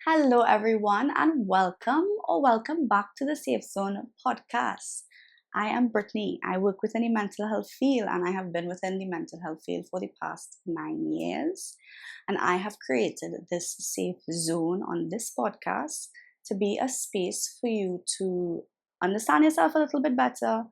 Hello, everyone, and welcome back to the Safe Zone podcast. I am Brittney. I work within the mental health field, and I have been within the mental health field for the past 9 years. And I have created this safe zone on this podcast to be a space for you to understand yourself a little bit better,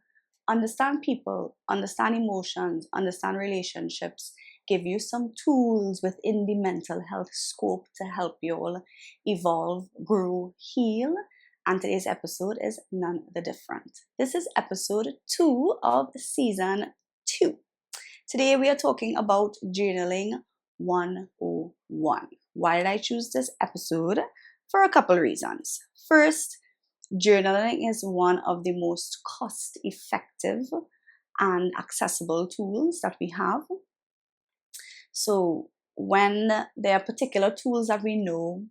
understand people, understand emotions, understand relationships, give you some tools within the mental health scope to help you all evolve, grow, heal. And today's episode is none the different. This is episode 2 of season 2. Today we are talking about journaling 101. Why did I choose this episode? For a couple reasons. First, journaling is one of the most cost effective and accessible tools that we have. So when there are particular tools that we know,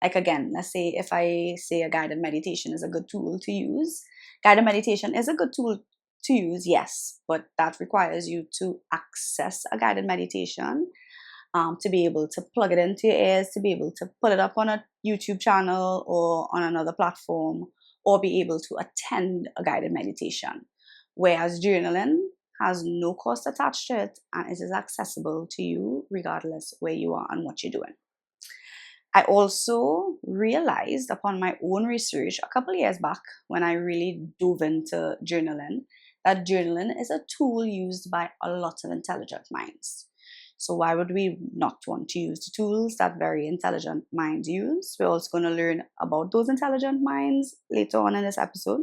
like again, let's say if I say a guided meditation is a good tool to use, guided meditation is a good tool to use, yes, but that requires you to access a guided meditation, to be able to plug it into your ears, to be able to put it up on a YouTube channel or on another platform, or be able to attend a guided meditation. Whereas journaling has no cost attached to it and it is accessible to you regardless where you are and what you're doing. I also realized upon my own research a couple of years back when I really dove into journaling that journaling is a tool used by a lot of intelligent minds. So why would we not want to use the tools that very intelligent minds use? We're also going to learn about those intelligent minds later on in this episode.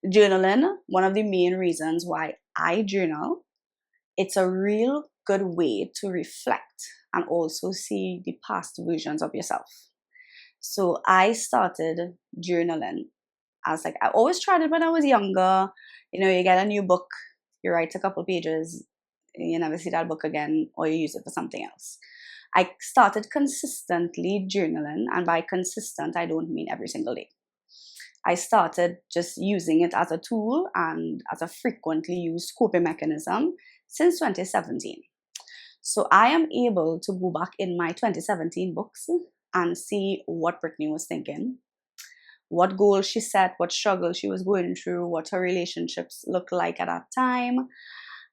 Journaling, one of the main reasons why I journal, it's a real good way to reflect and also see the past versions of yourself. So I started journaling as I always tried it when I was younger. You get a new book, you write a couple pages, you never see that book again, or you use it for something else. I started consistently journaling, and by consistent, I don't mean every single day. I started just using it as a tool and as a frequently used coping mechanism since 2017. So I am able to go back in my 2017 books and see what Brittney was thinking, what goals she set, what struggles she was going through, what her relationships looked like at that time,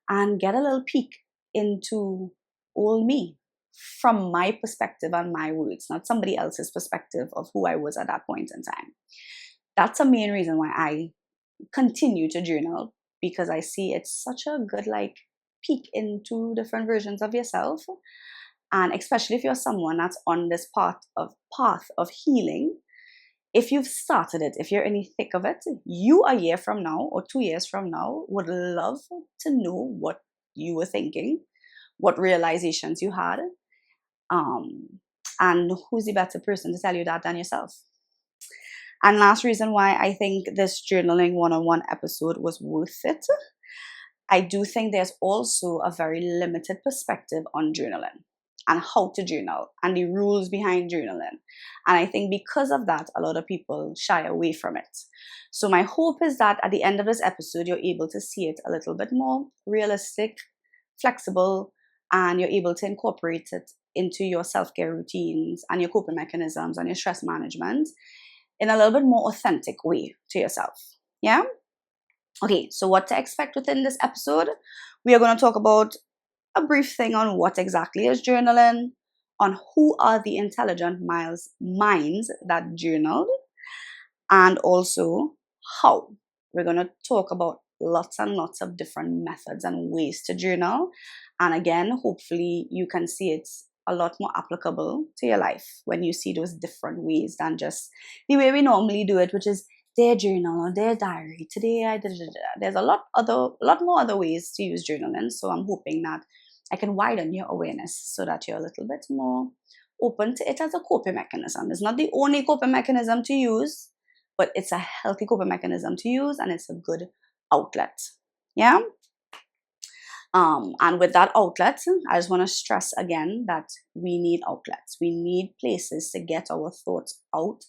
and get a little peek into old me from my perspective and my words, not somebody else's perspective of who I was at that point in time. That's a main reason why I continue to journal, because I see it's such a good peek into different versions of yourself. And especially if you're someone that's on this path of healing, if you've started it, if you're in the thick of it, you a year from now or 2 years from now would love to know what you were thinking, what realizations you had, and who's the better person to tell you that than yourself. And last reason why I think this journaling 101 episode was worth it, I do think there's also a very limited perspective on journaling and how to journal and the rules behind journaling. And I think because of that, a lot of people shy away from it. So my hope is that at the end of this episode, you're able to see it a little bit more realistic, flexible, and you're able to incorporate it into your self-care routines and your coping mechanisms and your stress management in a little bit more authentic way to yourself. Yeah? Okay, so what to expect within this episode? We are going to talk about a brief thing on what exactly is journaling, on who are the intelligent minds that journaled, and also how. We're going to talk about lots and lots of different methods and ways to journal. And again, hopefully you can see it's a lot more applicable to your life when you see those different ways than just the way we normally do it, which is their journal or their diary. Today I did. There's a lot more other ways to use journaling. So I'm hoping that I can widen your awareness so that you're a little bit more open to it as a coping mechanism. It's not the only coping mechanism to use, but it's a healthy coping mechanism to use, and it's a good outlet. Yeah. And with that outlet, I just want to stress again that we need outlets. We need places to get our thoughts out,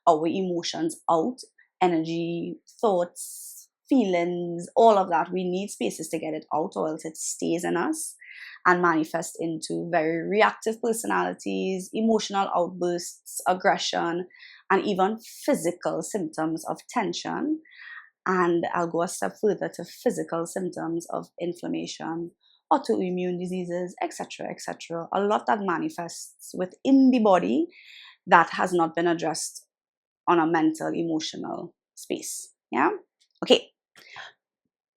our emotions out, energy, thoughts, feelings, all of that. We need spaces to get it out, or else it stays in us. and manifest into very reactive personalities, emotional outbursts, aggression, and even physical symptoms of tension. And I'll go a step further to physical symptoms of inflammation, autoimmune diseases, etc., etc. A lot that manifests within the body that has not been addressed on a mental, emotional space. Yeah? Okay.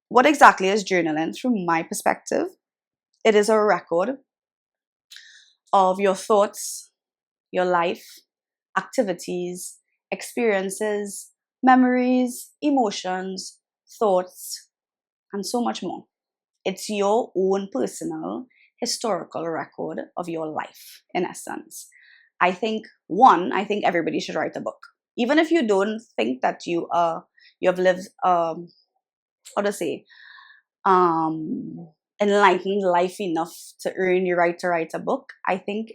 What exactly is journaling from my perspective? It is a record of your thoughts, your life, activities, experiences, memories, emotions, thoughts, and so much more. It's your own personal historical record of your life, in essence. I think everybody should write a book. Even if you don't think that you have lived how to say enlightened life enough to earn your right to write a book. I think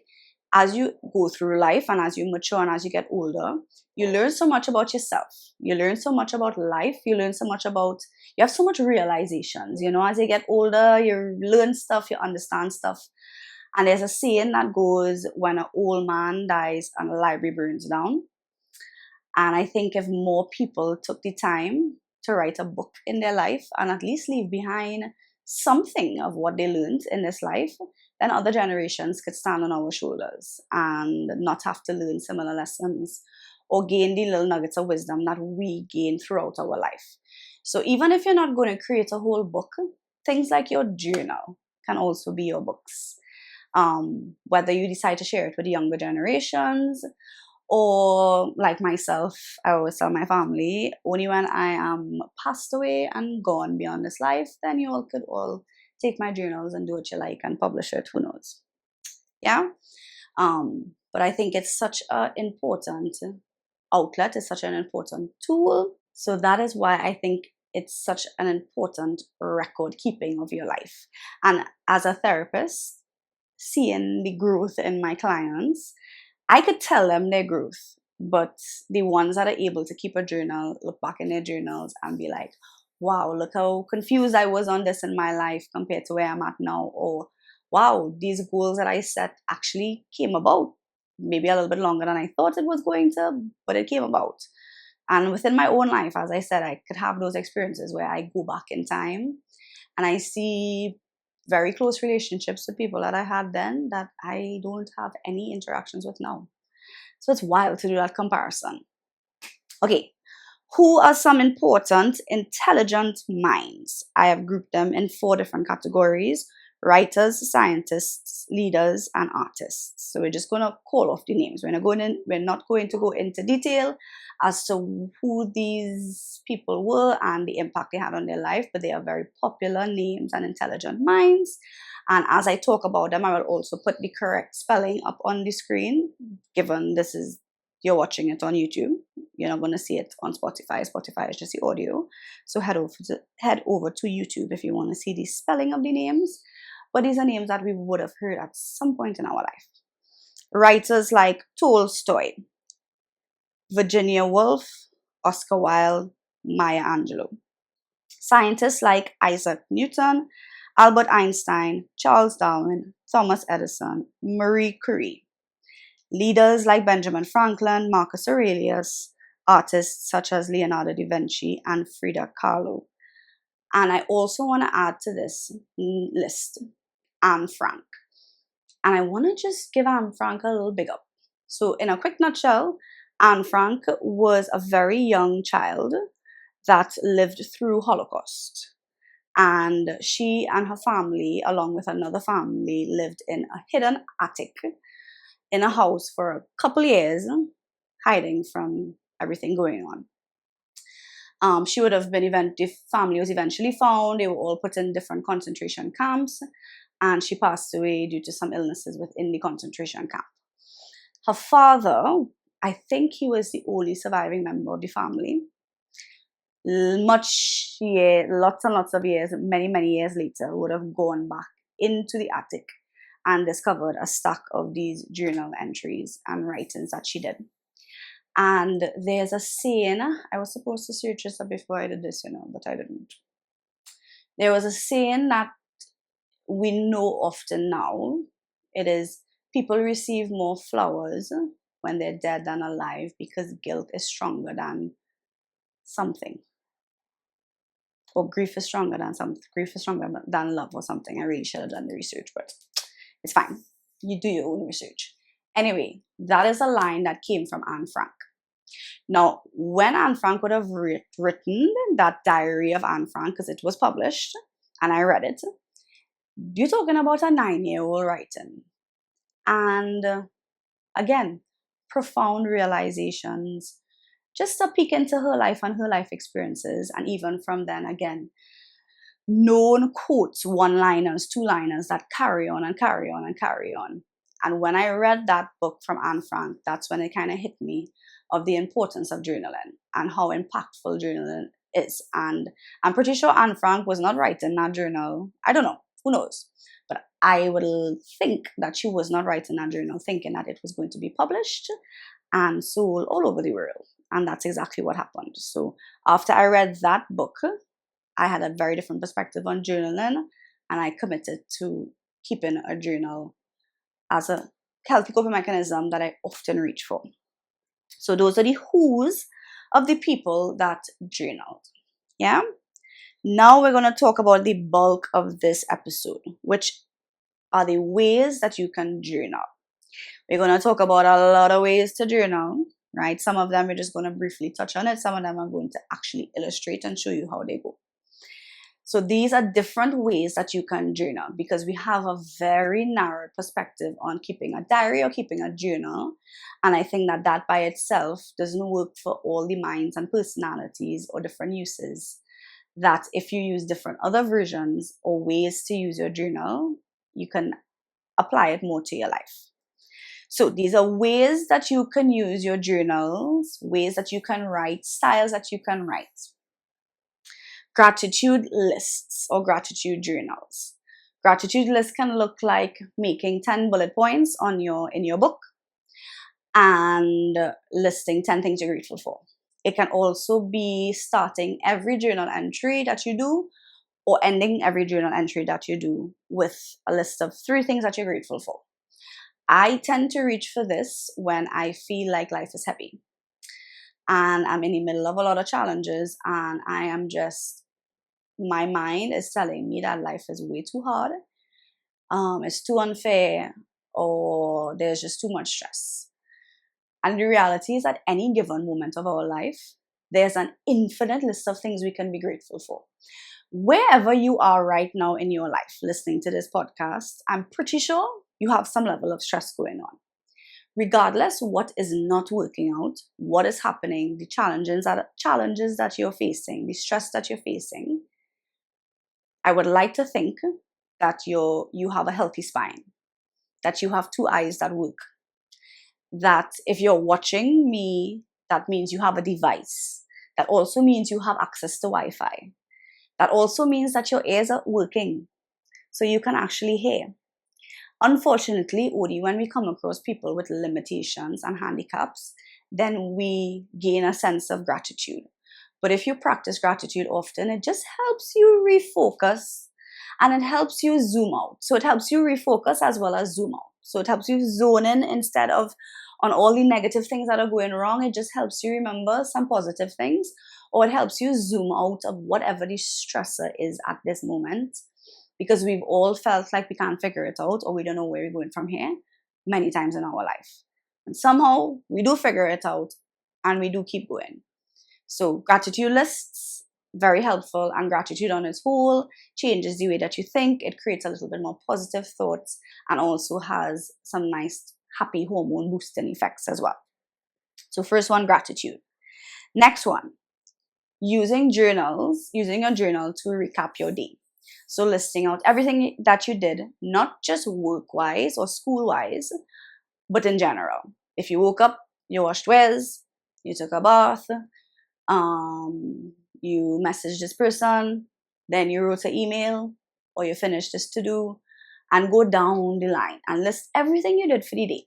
as you go through life and as you mature and as you get older, you learn so much about yourself. You learn so much about life. You learn so much about, you have so much realizations. You know, as you get older, you learn stuff, you understand stuff. And there's a saying that goes, when an old man dies and a library burns down. And I think if more people took the time to write a book in their life and at least leave behind something of what they learned in this life, then other generations could stand on our shoulders and not have to learn similar lessons or gain the little nuggets of wisdom that we gain throughout our life. So even if you're not going to create a whole book, things like your journal can also be your books. Whether you decide to share it with the younger generations, or like myself, I always tell my family, only when I am passed away and gone beyond this life, then you all could all take my journals and do what you like and publish it. Who knows? Yeah. But I think it's such an important outlet. It's such an important tool. So that is why I think it's such an important record keeping of your life. And as a therapist, seeing the growth in my clients, I could tell them their growth, but the ones that are able to keep a journal, look back in their journals and be like, wow, look how confused I was on this in my life compared to where I'm at now. Or, wow, these goals that I set actually came about. Maybe a little bit longer than I thought it was going to, but it came about. And within my own life, as I said, I could have those experiences where I go back in time and I see very close relationships with people that I had then that I don't have any interactions with now. So it's wild to do that comparison. Okay, who are some important, intelligent minds? I have grouped them in 4 different categories: writers, scientists, leaders, and artists. So we're just going to call off the names. We're not going to go into detail as to who these people were and the impact they had on their life, but they are very popular names and intelligent minds. And as I talk about them, I will also put the correct spelling up on the screen, given you're watching it on YouTube. You're not going to see it on Spotify. Spotify is just the audio. So head over to YouTube if you want to see the spelling of the names. But these are names that we would have heard at some point in our life. Writers like Tolstoy, Virginia Woolf, Oscar Wilde, Maya Angelou. Scientists like Isaac Newton, Albert Einstein, Charles Darwin, Thomas Edison, Marie Curie. Leaders like Benjamin Franklin, Marcus Aurelius, artists such as Leonardo da Vinci and Frida Kahlo. And I also want to add to this list Anne Frank. And I want to just give Anne Frank a little big up. So in a quick nutshell, Anne Frank was a very young child that lived through Holocaust. And she and her family, along with another family, lived in a hidden attic in a house for a couple years, hiding from everything going on. She would have been the family was eventually found. They were all put in different concentration camps, and she passed away due to some illnesses within the concentration camp. Her father, I think he was the only surviving member of the family. Lots and lots of years, many years later, would have gone back into the attic and discovered a stack of these journal entries and writings that she did. And there's a saying, I was supposed to search this up before I did this, but I didn't. There was a saying that we know often now, it is people receive more flowers when they're dead than alive because guilt is stronger than something. Or grief is stronger than something. Grief is stronger than love or something. I really should have done the research, but it's fine. You do your own research. Anyway, that is a line that came from Anne Frank. Now, when Anne Frank would have written that diary of Anne Frank, because it was published and I read it, you're talking about a 9-year-old writing. And again, profound realizations, just a peek into her life and her life experiences. And even from then, again, known quotes, one-liners, two-liners that carry on and carry on and carry on. And when I read that book from Anne Frank, that's when it kind of hit me of the importance of journaling and how impactful journaling is. And I'm pretty sure Anne Frank was not writing that journal. I don't know. Who knows? But I would think that she was not writing that journal thinking that it was going to be published and sold all over the world. And that's exactly what happened. So after I read that book, I had a very different perspective on journaling, and I committed to keeping a journal as a healthy coping mechanism that I often reach for. So those are the who's of the people that journaled. Yeah. Now we're going to talk about the bulk of this episode, which are the ways that you can journal. We're going to talk about a lot of ways to journal, right? Some of them we're just going to briefly touch on it. Some of them I'm going to actually illustrate and show you how they go. So these are different ways that you can journal, because we have a very narrow perspective on keeping a diary or keeping a journal. And I think that that by itself doesn't work for all the minds and personalities or different uses. That if you use different other versions or ways to use your journal, you can apply it more to your life. So these are ways that you can use your journals, ways that you can write, styles that you can write. Gratitude lists or gratitude journals. Gratitude lists can look like making 10 bullet points in your book and listing 10 things you're grateful for. It can also be starting every journal entry that you do or ending every journal entry that you do with a list of 3 things that you're grateful for. I tend to reach for this when I feel like life is heavy and I'm in the middle of a lot of challenges and I am just, my mind is telling me that life is way too hard, it's too unfair, or there's just too much stress. And the reality is that any given moment of our life, there's an infinite list of things we can be grateful for. Wherever you are right now in your life listening to this podcast, I'm pretty sure you have some level of stress going on. Regardless what is not working out, what is happening, the challenges that you're facing, the stress that you're facing, I would like to think that you have a healthy spine, that you have 2 eyes that work, that if you're watching me, that means you have a device. That also means you have access to Wi-Fi. That also means that your ears are working, so you can actually hear. Unfortunately, only when we come across people with limitations and handicaps, then we gain a sense of gratitude. But if you practice gratitude often, it just helps you refocus and it helps you zoom out. So it helps you refocus as well as zoom out. So it helps you zone in instead of on all the negative things that are going wrong. It just helps you remember some positive things, or it helps you zoom out of whatever the stressor is at this moment, because we've all felt like we can't figure it out or we don't know where we're going from here many times in our life. And somehow we do figure it out and we do keep going. So gratitude lists, very helpful, and gratitude on its whole changes the way that you think. It creates a little bit more positive thoughts and also has some nice happy hormone boosting effects as well. So first one, gratitude. Next one, using a journal to recap your day. So listing out everything that you did, not just work-wise or school-wise, but in general. If you woke up, you washed wares, you took a bath, you messaged this person, then you wrote an email, or you finished this to-do, and go down the line and list everything you did for the day.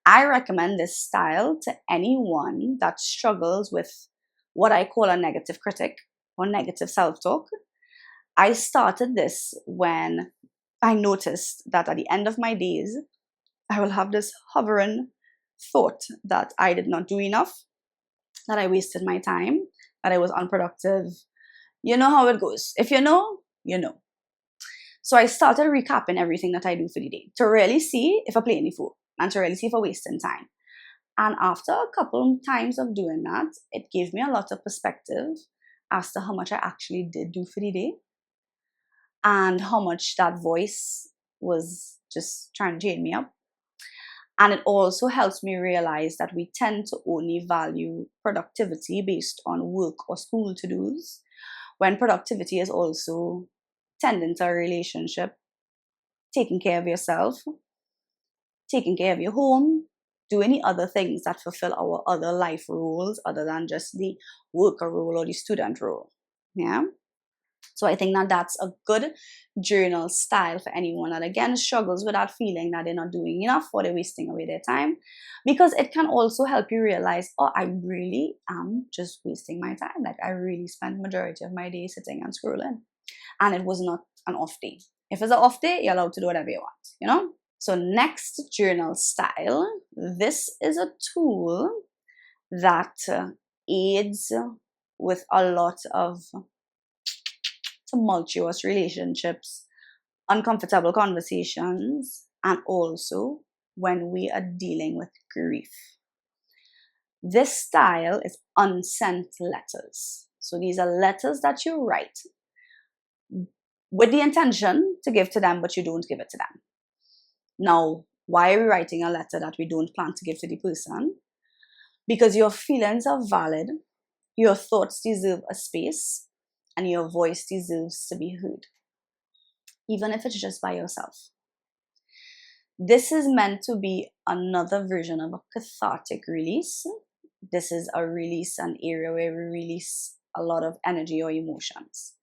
I recommend this style to anyone that struggles with what I call a negative critic or negative self-talk. I started this when I noticed that at the end of my days, I will have this hovering thought that I did not do enough, that I wasted my time, that I was unproductive. You know how it goes. If you know, you know. So I started recapping everything that I do for the day to really see if I play any fool and to really see if I'm wasting time. And after a couple times of doing that, it gave me a lot of perspective as to how much I actually did do for the day and how much that voice was just trying to chain me up. And it also helps me realize that we tend to only value productivity based on work or school to-dos, when productivity is also tending to a relationship, taking care of yourself, taking care of your home, do any other things that fulfill our other life roles other than just the worker role or the student role. Yeah. So I think that that's a good journal style for anyone that again struggles with that feeling that they're not doing enough or they're wasting away their time, because it can also help you realize, oh, I really am just wasting my time. Like I really spent majority of my day sitting and scrolling, and it was not an off day. If it's an off day, you're allowed to do whatever you want, you know? So next journal style, this is a tool that aids with a lot of tumultuous relationships, uncomfortable conversations, and also when we are dealing with grief. This style is unsent letters. So these are letters that you write with the intention to give to them, but you don't give it to them. Now, why are we writing a letter that we don't plan to give to the person? Because your feelings are valid, your thoughts deserve a space, and your voice deserves to be heard, even if it's just by yourself. This is meant to be another version of a cathartic release. This is a release, an area where we release a lot of energy or emotions.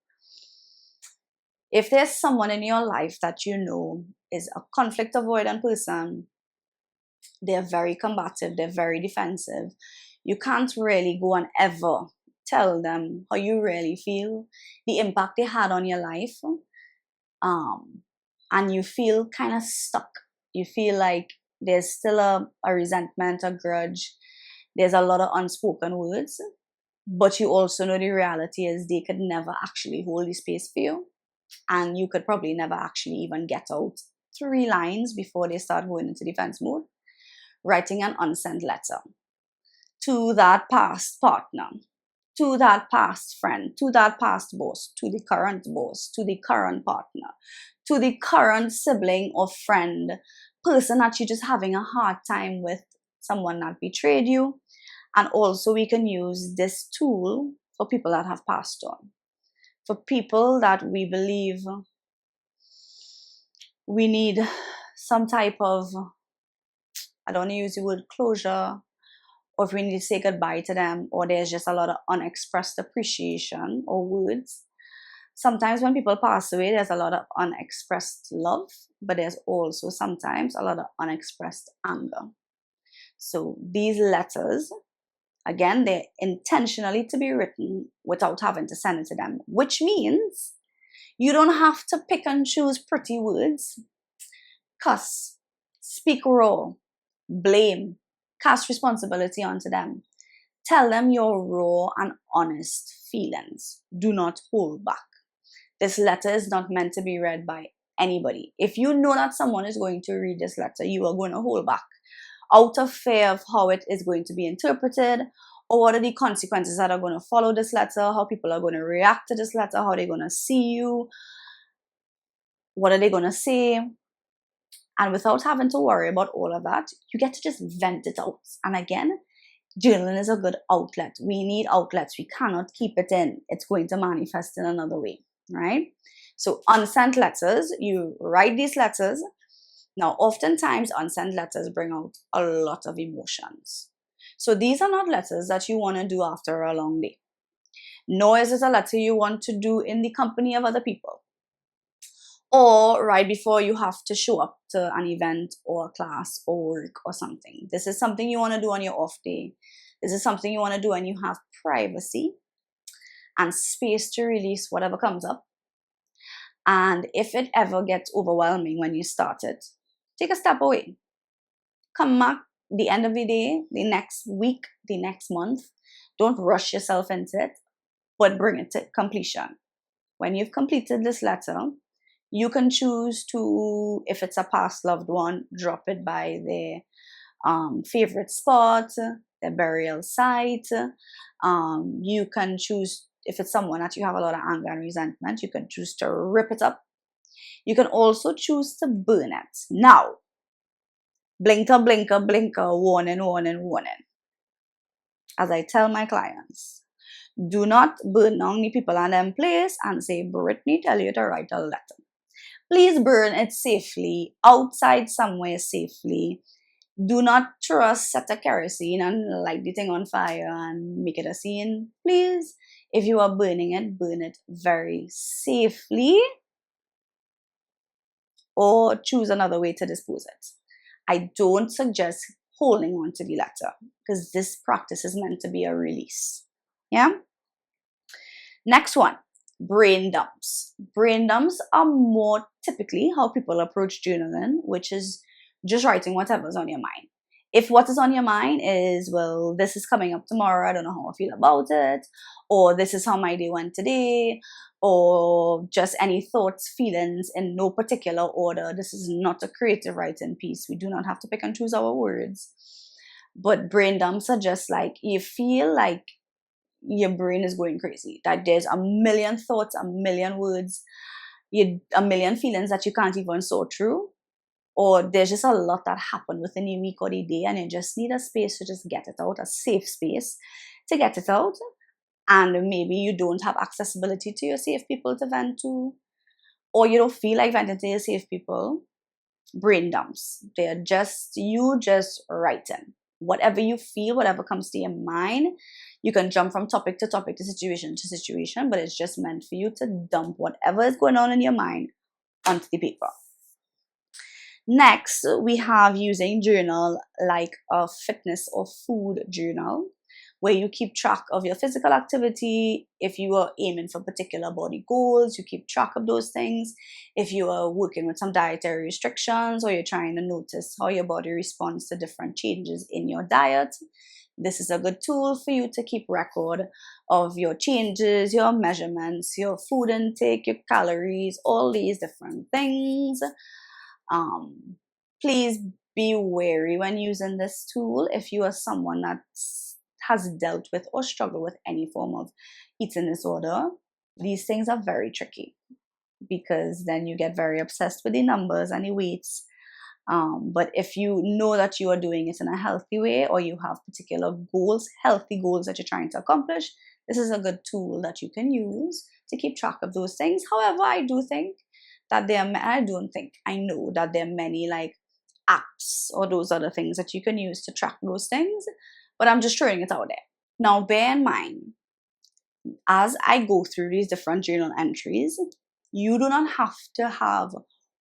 If there's someone in your life that you know is a conflict avoidant person, they're very combative, they're very defensive, you can't really go and ever tell them how you really feel, the impact they had on your life, and you feel kind of stuck. You feel like there's still a resentment, a grudge, there's a lot of unspoken words, but you also know the reality is they could never actually hold the space for you, and you could probably never actually even get out 3 lines before they start going into defense mode. Writing an unsent letter to that past partner, to that past friend, to that past boss, to the current boss, to the current partner, to the current sibling or friend, person that you're just having a hard time with, someone that betrayed you. And also we can use this tool for people that have passed on, for people that we believe we need some type of, I don't want to use the word closure, or if we need to say goodbye to them, or there's just a lot of unexpressed appreciation or words. Sometimes when people pass away, there's a lot of unexpressed love, but there's also sometimes a lot of unexpressed anger. So these letters, again, they're intentionally to be written without having to send it to them, which means you don't have to pick and choose pretty words, cuss, speak raw, blame, cast responsibility onto them. Tell them your raw and honest feelings. Do not hold back. This letter is not meant to be read by anybody. If you know that someone is going to read this letter, you are going to hold back out of fear of how it is going to be interpreted, or what are the consequences that are going to follow this letter, how people are going to react to this letter, how they're going to see you, what are they going to say. And without having to worry about all of that, you get to just vent it out. And again, journaling is a good outlet. We need outlets. We cannot keep it in. It's going to manifest in another way, right? So unsent letters, you write these letters. Now, oftentimes, unsent letters bring out a lot of emotions. So these are not letters that you want to do after a long day. Nor is it a letter you want to do in the company of other people, or right before you have to show up to an event or a class or work or something. This is something you want to do on your off day. This is something you want to do when you have privacy and space to release whatever comes up. And if it ever gets overwhelming when you start it, take a step away. Come back the end of the day, the next week, the next month. Don't rush yourself into it, but bring it to completion. When you've completed this letter, you can choose to, if it's a past loved one, drop it by their favorite spot, their burial site. You can choose, if it's someone that you have a lot of anger and resentment, you can choose to rip it up. You can also choose to burn it. Now, blinker, blinker, blinker, warning, warning, warning. As I tell my clients, do not burn down the people in them place and say, Brittney tell you to write a letter. Please burn it safely, outside somewhere safely. Do not throw a set of kerosene and light the thing on fire and make it a scene. Please, if you are burning it, burn it very safely, or choose another way to dispose it. I don't suggest holding on to the letter, because this practice is meant to be a release. Yeah? Next one, brain dumps. Brain dumps are more typically how people approach journaling, which is just writing whatever's on your mind. If what is on your mind is, well, this is coming up tomorrow, I don't know how I feel about it, or this is how my day went today, or just any thoughts, feelings in no particular order. This is not a creative writing piece. We do not have to pick and choose our words. But brain dumps are just like, you feel like your brain is going crazy, that there's a million thoughts, a million words, a million feelings that you can't even sort through. Or there's just a lot that happened within a week or a day, and you just need a space to just get it out, a safe space to get it out. And maybe you don't have accessibility to your safe people to vent to, or you don't feel like venting to your safe people. Brain dumps. They're just you just writing. Whatever you feel, whatever comes to your mind, you can jump from topic to topic, to situation, but it's just meant for you to dump whatever is going on in your mind onto the paper. Next, we have using journal like a fitness or food journal, where you keep track of your physical activity. If you are aiming for particular body goals, you keep track of those things. If you are working with some dietary restrictions, or you're trying to notice how your body responds to different changes in your diet, this is a good tool for you to keep record of your changes, your measurements, your food intake, your calories, all these different things. Please be wary when using this tool if you are someone that has dealt with or struggled with any form of eating disorder. These things are very tricky, because then you get very obsessed with the numbers and the weights. But if you know that you are doing it in a healthy way, or you have particular goals, healthy goals that you're trying to accomplish, this is a good tool that you can use to keep track of those things. However, I do think that I know that there are many like apps or those other things that you can use to track those things, but I'm just throwing it out there. Now, bear in mind, as I go through these different journal entries, you do not have to have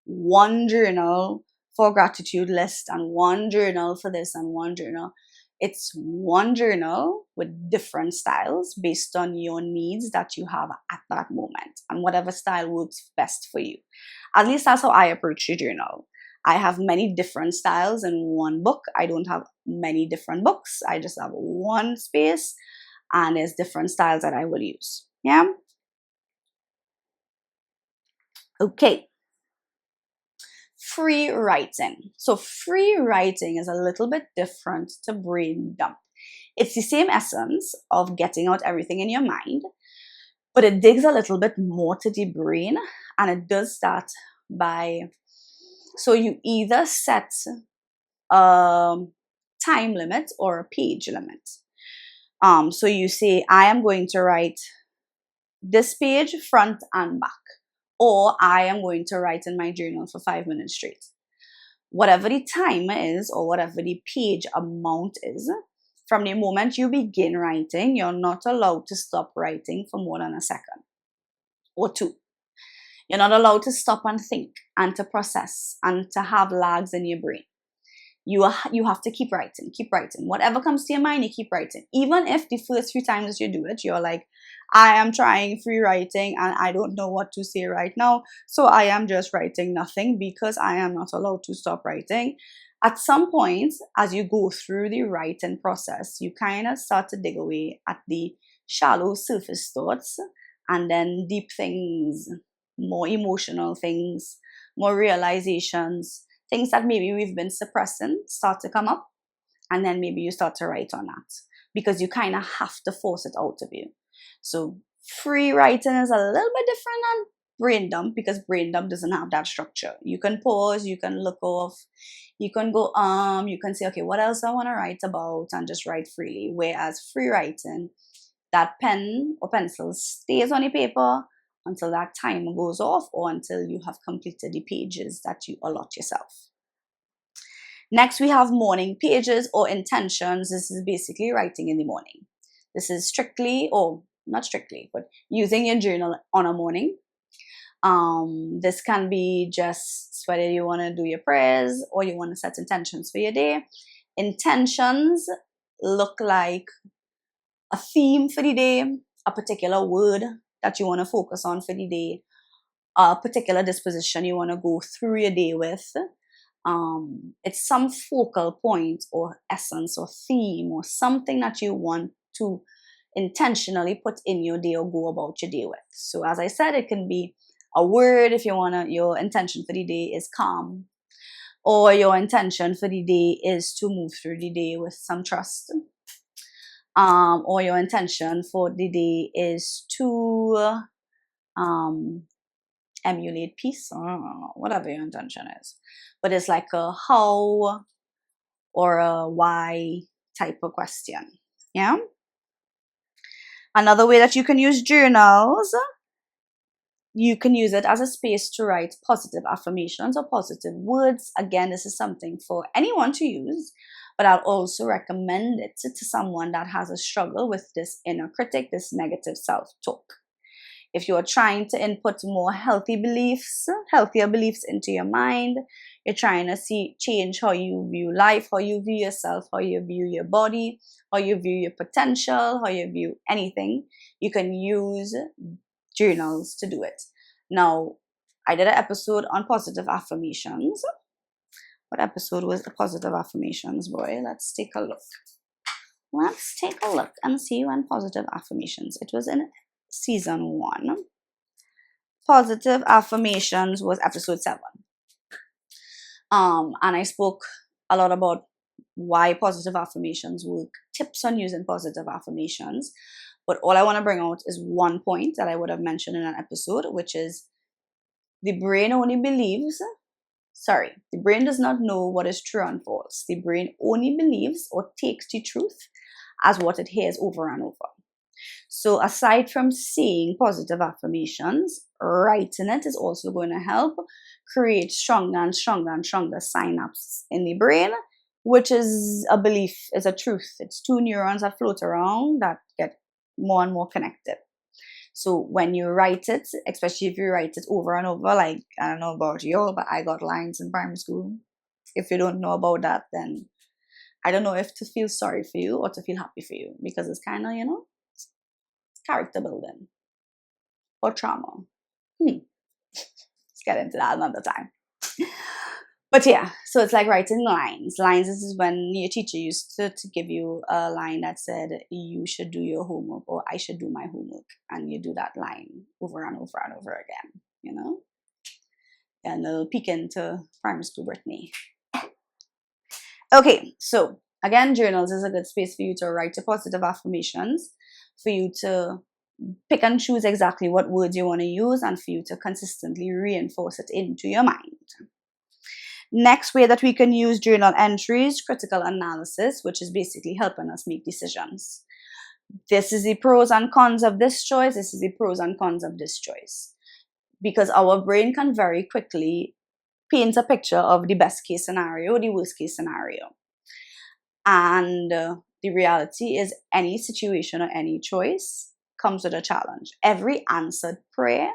one journal for gratitude list and one journal for this and one journal. It's one journal with different styles based on your needs that you have at that moment, and whatever style works best for you. At least that's how I approach the journal. I have many different styles in one book. I don't have many different books. I just have one space, and there's different styles that I will use. Yeah? Okay. Free writing. So free writing is a little bit different to brain dump. It's the same essence of getting out everything in your mind, but it digs a little bit more to the brain, and it does that by, so you either set a time limit or a page limit. So you say, I am going to write this page front and back, or I am going to write in my journal for 5 minutes straight. Whatever the time is, or whatever the page amount is, from the moment you begin writing, you're not allowed to stop writing for more than a second or two. You're not allowed to stop and think and to process and to have lags in your brain. you have to keep writing. Whatever comes to your mind, you keep writing. Even if the first few times you do it, you're like, I am trying free writing and I don't know what to say right now, so I am just writing nothing because I am not allowed to stop writing. At some point, as you go through the writing process, you kind of start to dig away at the shallow surface thoughts, and then deep things, more emotional things, more realizations, things that maybe we've been suppressing start to come up, and then maybe you start to write on that because you kind of have to force it out of you. So free writing is a little bit different than brain dump, because brain dump doesn't have that structure. You can pause, you can look off, you can go you can say, okay, what else I want to write about, and just write freely. Whereas free writing, that pen or pencil stays on the paper until that timer goes off, or until you have completed the pages that you allot yourself. Next, we have morning pages or intentions. This is basically writing in the morning. This is strictly, or not strictly, but using your journal on a morning. This can be just whether you want to do your prayers or you want to set intentions for your day. Intentions look like a theme for the day, a particular word that you want to focus on for the day, a particular disposition you want to go through your day with. It's some focal point or essence or theme or something that you want to intentionally put in your day or go about your day with. So as I said, it can be a word if you want to, your intention for the day is calm, or your intention for the day is to move through the day with some trust, or your intention for the day is to emulate peace, whatever your intention is. But it's like a how or a why type of question. Yeah. Another way that you can use journals, you can use it as a space to write positive affirmations or positive words. Again, this is something for anyone to use, but I'll also recommend it to someone that has a struggle with this inner critic, this negative self-talk. If you are trying to input more healthier beliefs into your mind, you're trying to change how you view life, how you view yourself, how you view your body, how you view your potential, how you view anything, you can use journals to do it. Now, I did an episode on positive affirmations. What episode was the positive affirmations, boy? Let's take a look. Let's take a look and see when positive affirmations. It was in season 1. Positive affirmations was episode 7. And I spoke a lot about why positive affirmations work, tips on using positive affirmations. But all I want to bring out is one point that I would have mentioned in an episode, which is the brain does not know what is true and false. The brain only believes or takes the truth as what it hears over and over. So aside from saying positive affirmations, writing it is also going to help create stronger and stronger and stronger synapses in the brain, which is a belief, is a truth. It's 2 neurons that float around that get more and more connected. So when you write it, especially if you write it over and over, like, I don't know about you, but I got lines in primary school. If you don't know about that, then I don't know if to feel sorry for you or to feel happy for you, because it's kind of, character building or trauma. Let's get into that another time. But yeah, so it's like writing lines. Lines, this is when your teacher used to give you a line that said, you should do your homework, or I should do my homework. And you do that line over and over and over again, And it'll peek into primary school Brittney. Okay, so again, journals is a good space for you to write your positive affirmations, for you to pick and choose exactly what words you want to use, and for you to consistently reinforce it into your mind. Next way that we can use journal entries, critical analysis, which is basically helping us make decisions. This is the pros and cons of this choice. This is the pros and cons of this choice. Because our brain can very quickly paint a picture of the best case scenario, the worst case scenario. And the reality is any situation or any choice comes with a challenge. Every answered prayer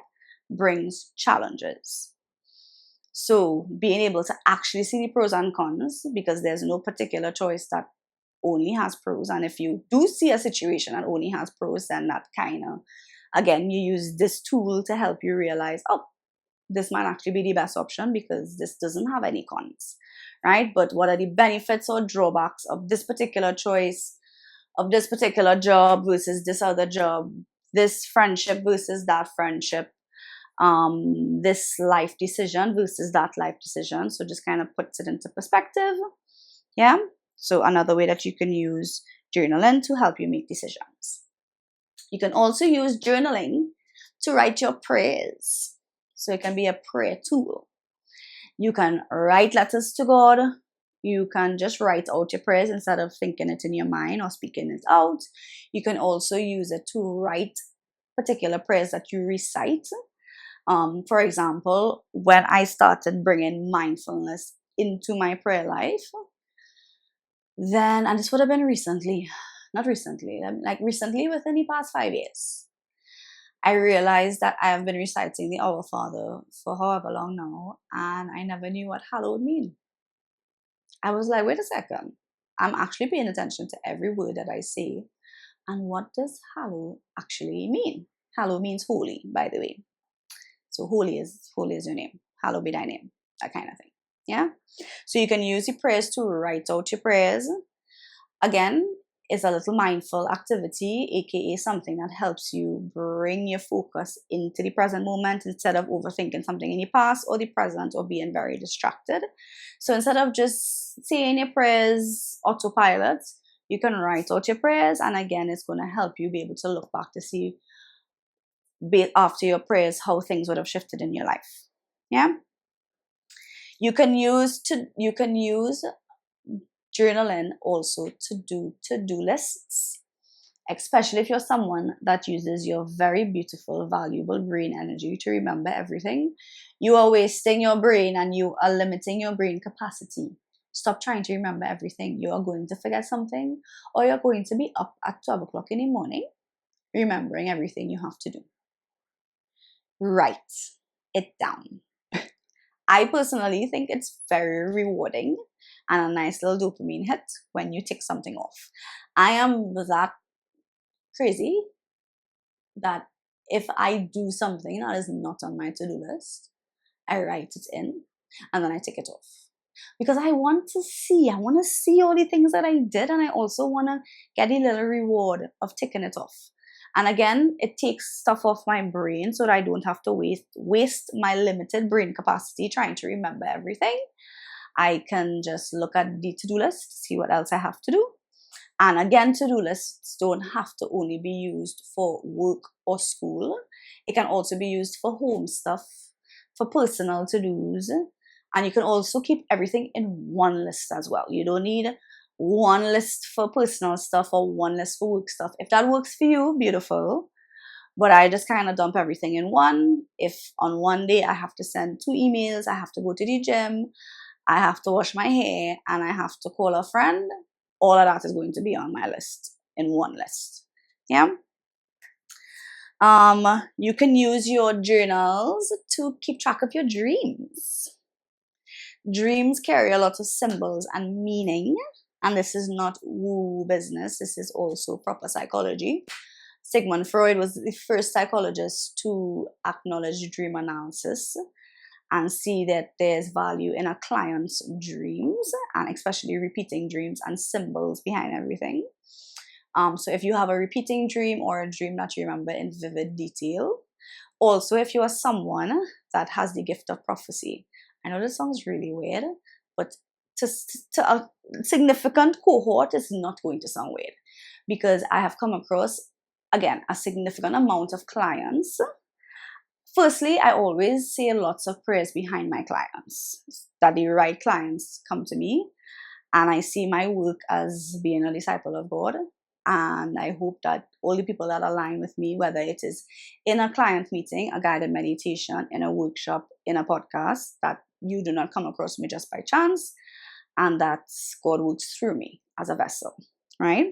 brings challenges. So being able to actually see the pros and cons, because there's no particular choice that only has pros. And if you do see a situation that only has pros, then that kind of, again, you use this tool to help you realize, oh, this might actually be the best option because this doesn't have any cons, right? But what are the benefits or drawbacks of this particular choice, of this particular job versus this other job, this friendship versus that friendship, this life decision versus that life decision? So just kind of puts it into perspective. Yeah. So another way that you can use journaling to help you make decisions. You can also use journaling to write your prayers. So it can be a prayer tool. You can write letters to God. You can just write out your prayers instead of thinking it in your mind or speaking it out. You can also use it to write particular prayers that you recite. For example, when I started bringing mindfulness into my prayer life, then, and this would have been recently, not recently, like recently within the past 5 years, I realized that I have been reciting the Our Father for however long now, and I never knew what hallowed mean. I was like, wait a second, I'm actually paying attention to every word that I say, and what does hallow actually mean? Hallow means holy, by the way. So holy is your name. Hallowed be thy name. That kind of thing. Yeah. So you can use your prayers to write out your prayers. Again, it's a little mindful activity, aka something that helps you bring your focus into the present moment instead of overthinking something in the past or the present or being very distracted. So instead of just saying your prayers autopilot, you can write out your prayers, and again, it's going to help you be able to look back to see after your prayers how things would have shifted in your life. Yeah. You can use journaling also to do to-do lists, especially if you're someone that uses your very beautiful, valuable brain energy to remember everything. You are wasting your brain and you are limiting your brain capacity. Stop trying to remember everything. You are going to forget something, or you're going to be up at 12 o'clock in the morning remembering everything you have to do. Write it down. I personally think it's very rewarding and a nice little dopamine hit when you tick something off. I am that crazy that if I do something that is not on my to-do list, I write it in and then I tick it off. Because I want to see all the things that I did, and I also want to get a little reward of ticking it off. And again, it takes stuff off my brain so that I don't have to waste my limited brain capacity trying to remember everything. I can just look at the to-do list, see what else I have to do. And again, to-do lists don't have to only be used for work or school. It can also be used for home stuff, for personal to-dos. And you can also keep everything in one list as well. You don't need one list for personal stuff or one list for work stuff. If that works for you, beautiful. But I just kind of dump everything in one. If on one day I have to send 2 emails, I have to go to the gym, I have to wash my hair, and I have to call a friend, all of that is going to be on my list in one list. Yeah. You can use your journals to keep track of your dreams. Dreams carry a lot of symbols and meaning, and this is not woo business. This is also proper psychology. Sigmund Freud was the first psychologist to acknowledge dream analysis and see that there's value in a client's dreams, and especially repeating dreams and symbols behind everything. So if you have a repeating dream or a dream that you remember in vivid detail, also if you are someone that has the gift of prophecy. I know this sounds really weird, but to a significant cohort, it's not going to sound weird, because I have come across, again, a significant amount of clients. Firstly, I always say lots of prayers behind my clients, that the right clients come to me, and I see my work as being a disciple of God. And I hope that all the people that align with me, whether it is in a client meeting, a guided meditation, in a workshop, in a podcast, that you do not come across me just by chance, and that God works through me as a vessel, right?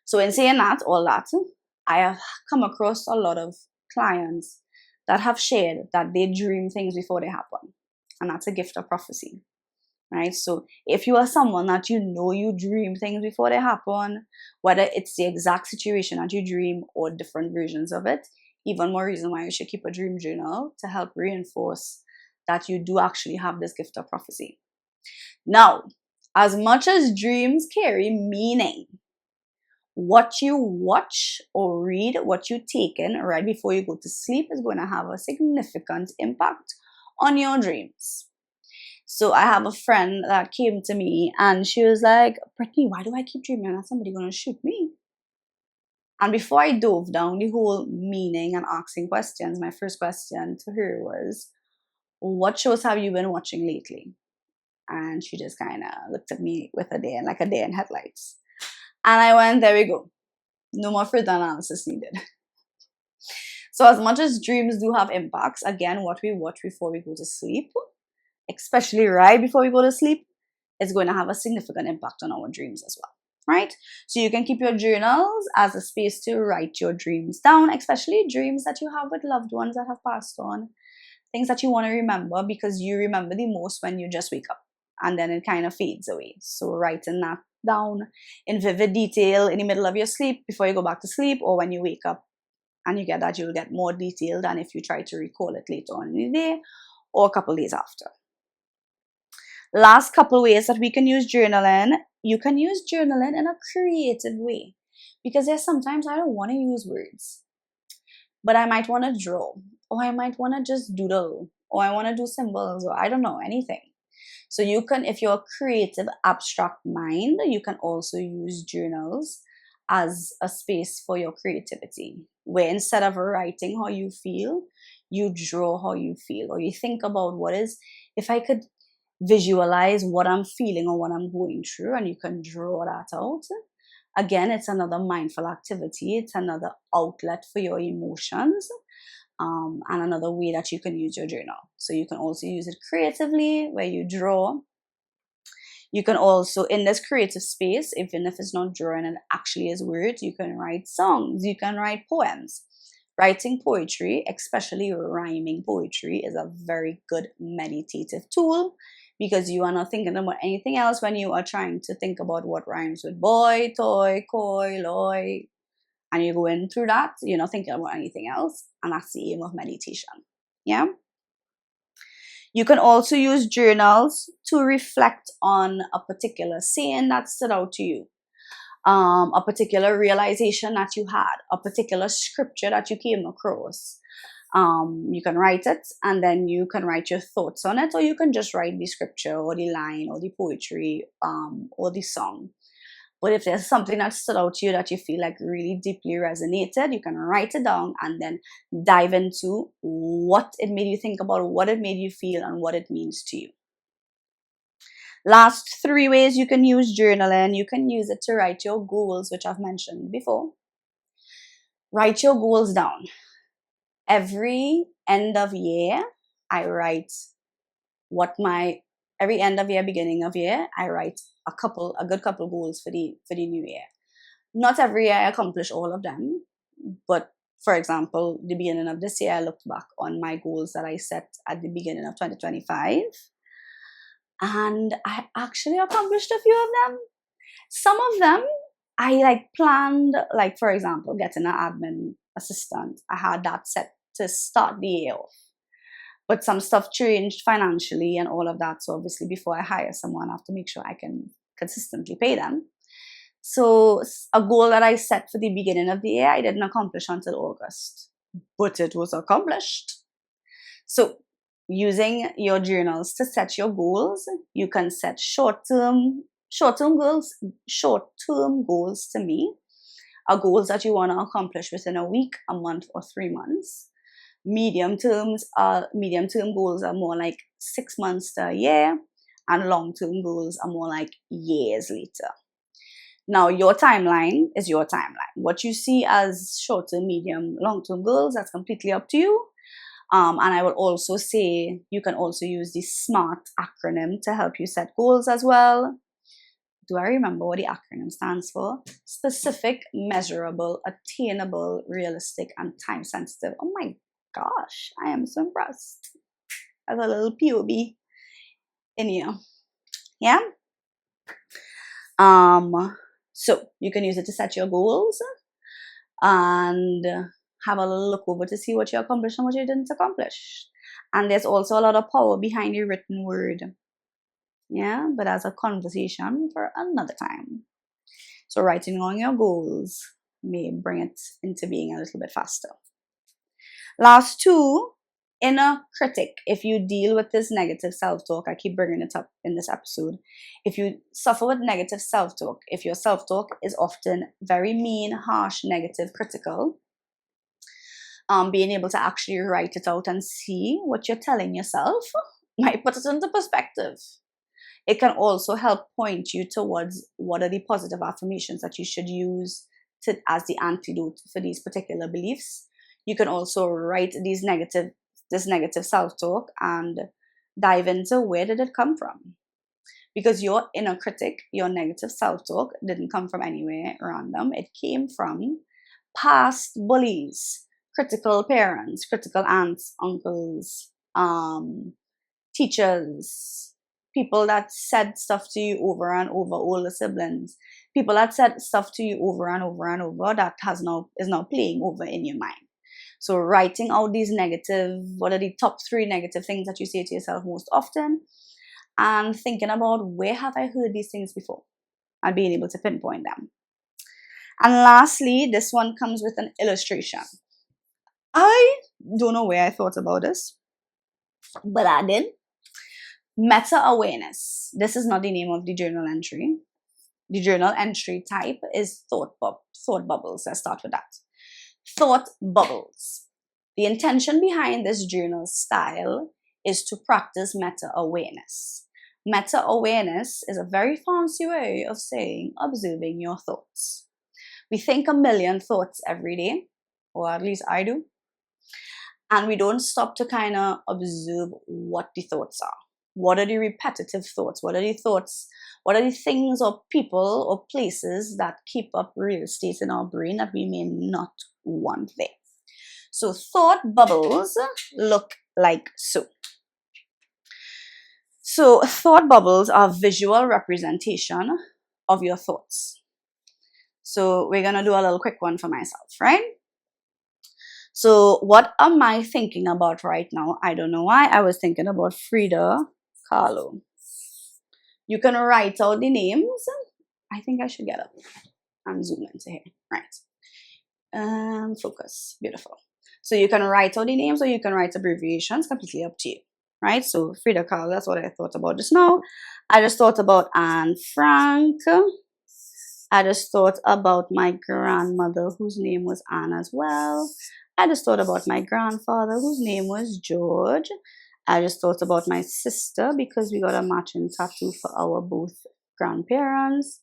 So in saying that, all that, I have come across a lot of clients that have shared that they dream things before they happen. and that's a gift of prophecy, right? So if you are someone that you dream things before they happen, whether it's the exact situation that you dream or different versions of it, even more reason why you should keep a dream journal to help reinforce that you do actually have this gift of prophecy. Now, as much as dreams carry meaning, what you watch or read, what you take in right before you go to sleep is going to have a significant impact on your dreams. So I have a friend that came to me and she was like, Brittney, why do I keep dreaming that somebody's going to shoot me? And before I dove down the whole meaning and asking questions, my first question to her was, what shows have you been watching lately? And she just kind of looked at me with a day in headlights. And I went, there we go. No more further analysis needed. So as much as dreams do have impacts, again, what we watch before we go to sleep, especially right before we go to sleep, is going to have a significant impact on our dreams as well, right? So you can keep your journals as a space to write your dreams down, especially dreams that you have with loved ones that have passed on, things that you want to remember, because you remember the most when you just wake up and then it kind of fades away. So writing that down in vivid detail in the middle of your sleep before you go back to sleep, or when you wake up and you get that, you'll get more detail than if you try to recall it later on in the day or a couple days after. Last couple ways that we can use journaling. You can use journaling in a creative way, because there's sometimes I don't want to use words, but I might want to draw, or I might want to just doodle, or I want to do symbols, or I don't know, anything. So you can, if you're a creative, abstract mind, you can also use journals as a space for your creativity, where instead of writing how you feel, you draw how you feel, or you think about if I could visualize what I'm feeling or what I'm going through, and you can draw that out. Again, it's another mindful activity. It's another outlet for your emotions. And another way that you can use your journal. So you can also use it creatively, where you draw. You can also, in this creative space, even if it's not drawing and actually is words, you can write songs, you can write poems. Writing poetry, especially rhyming poetry, is a very good meditative tool, because you are not thinking about anything else when you are trying to think about what rhymes with boy, toy, coy, loy. And you're going through that, you're not thinking about anything else. And that's the aim of meditation. Yeah. You can also use journals to reflect on a particular saying that stood out to you, a particular realization that you had, a particular scripture that you came across. You can write it, and then you can write your thoughts on it, or you can just write the scripture or the line or the poetry or the song. But if there's something that stood out to you that you feel like really deeply resonated, you can write it down and then dive into what it made you think about, what it made you feel, and what it means to you. Last 3 ways you can use journaling. You can use it to write your goals, which I've mentioned before. Write your goals down. Every end of year, I write every end of year, beginning of year, I write a good couple goals for the new year. Not every year I accomplish all of them, but for example, the beginning of this year, I looked back on my goals that I set at the beginning of 2025, and I actually accomplished a few of them. Some of them I planned, for example, getting an admin assistant. I had that set to start the year off. But some stuff changed financially and all of that. So obviously before I hire someone, I have to make sure I can consistently pay them. So a goal that I set for the beginning of the year, I didn't accomplish until August. But it was accomplished. So using your journals to set your goals, you can set short-term goals to me are goals that you want to accomplish within a week, a month, or 3 months. Medium-term goals are more like 6 months to a year, and long-term goals are more like years later. Now, your timeline is your timeline. What you see as short-term, medium, long-term goals, that's completely up to you. And I will also say you can also use the SMART acronym to help you set goals as well. Do I remember what the acronym stands for? Specific, measurable, attainable, realistic, and time-sensitive. Oh my gosh, I am so impressed. As a little POB. in you. Yeah. So you can use it to set your goals and have a little look over to see what you accomplished and what you didn't accomplish. And there's also a lot of power behind the written word. Yeah, but as a conversation for another time. So writing on your goals may bring it into being a little bit faster. Last two, inner critic. If you deal with this negative self-talk, I keep bringing it up in this episode. If you suffer with negative self-talk, if your self-talk is often very mean, harsh, negative, critical, being able to actually write it out and see what you're telling yourself might put it into perspective. It can also help point you towards what are the positive affirmations that you should use as the antidote for these particular beliefs. You can also write this negative self-talk and dive into where did it come from. Because your inner critic, your negative self-talk, didn't come from anywhere random. It came from past bullies, critical parents, critical aunts, uncles, teachers, people that said stuff to you over and over, older siblings, people that said stuff to you over and over and over that is now playing over in your mind. So writing out these what are the top 3 negative things that you say to yourself most often, and thinking about where have I heard these things before and being able to pinpoint them. And lastly, this one comes with an illustration. I don't know where I thought about this, but I did. Meta-awareness. This is not the name of the journal entry. The journal entry type is thought bubbles. Let's start with that. Thought bubbles. The intention behind this journal style is to practice meta-awareness. Meta-awareness is a very fancy way of saying observing your thoughts. We think a million thoughts every day, or at least I do, and we don't stop to kind of observe what the thoughts are. What are the repetitive thoughts? What are the things or people or places that keep up real estate in our brain that we may not want there? So thought bubbles look like so. So thought bubbles are visual representation of your thoughts. So we're going to do a little quick one for myself, right? So what am I thinking about right now? I don't know why. I was thinking about Frida Kahlo. You can write out the names. I think I should get up and zoom into here. Right. Focus. Beautiful. So you can write out the names or you can write abbreviations. Completely up to you. Right. So Frida Kahlo, that's what I thought about just now. I just thought about Anne Frank. I just thought about my grandmother, whose name was Anne as well. I just thought about my grandfather, whose name was George. I just thought about my sister because we got a matching tattoo for our both grandparents.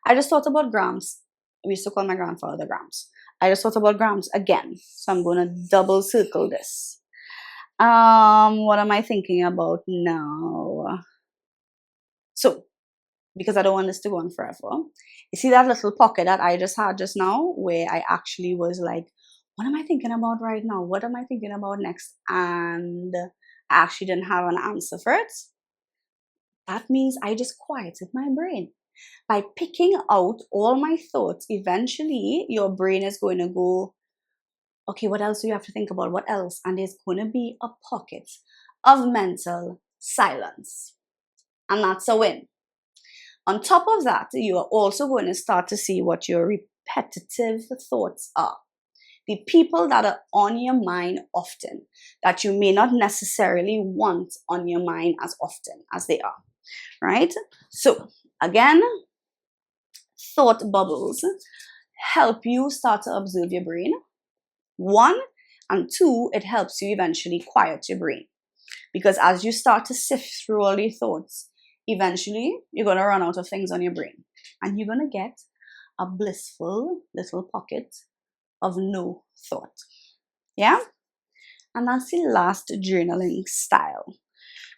I just thought about Gramps. We used to call my grandfather Gramps. I just thought about Gramps again. So I'm going to double circle this. What am I thinking about now? So, because I don't want this to go on forever, you see that little pocket that I just had just now where I actually was like, what am I thinking about right now? What am I thinking about next? And I actually didn't have an answer for it. That means I just quieted my brain. By picking out all my thoughts, eventually your brain is going to go, okay, what else do you have to think about? What else? And there's going to be a pocket of mental silence. And that's a win. On top of that, you are also going to start to see what your repetitive thoughts are. The people that are on your mind often, that you may not necessarily want on your mind as often as they are, right? So again, thought bubbles help you start to observe your brain. 1, and 2, it helps you eventually quiet your brain. Because as you start to sift through all your thoughts, eventually you're going to run out of things on your brain. And you're going to get a blissful little pocket of no thought. Yeah? And that's the last journaling style.